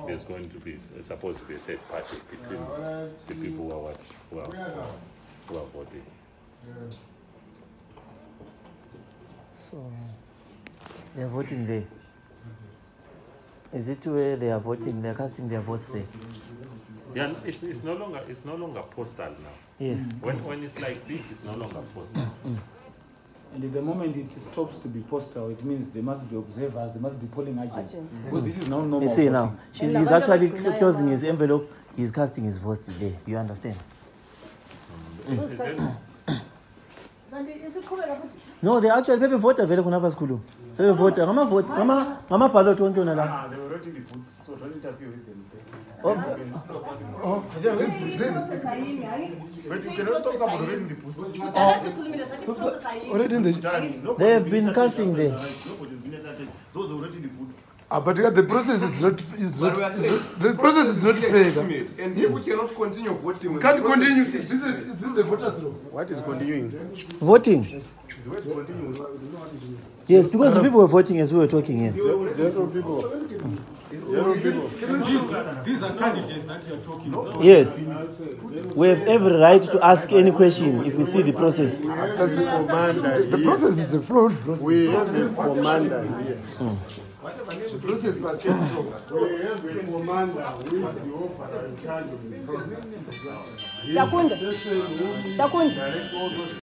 there's going to be supposed to be a third party between the people who are voting. So they are voting there. Is it where they are voting? They are casting their votes there. Yeah, it's no longer postal now. Yes. When it's like this, it's no longer postal. And at the moment it stops to be postal, it means there must be observers, there must be polling agents. Because this is now normal. You see now, he's actually closing his envelope, he's casting his vote there. You understand? No, they actually have a vote available in school. They have vote. Mama ballot won't do that. They were already the boot, so don't interfere with them. Oh. But you cannot stop someone already in the boot. Already in the. They have been casting there. Those already in the boot. But the process is not. The process is not fair. And here we cannot continue voting. Can't continue. Is this the voters' room? What is continuing? Voting. Yes, because the people were voting as we were talking here. General people. These are candidates that you are talking about. Yes. We have every right to ask any question if we see the process. As the commander, The process is the flawed process. we have the commander here. The process was so strong. We have the commander with the officer in charge of the program. Takunda. He will Takunda. direct all those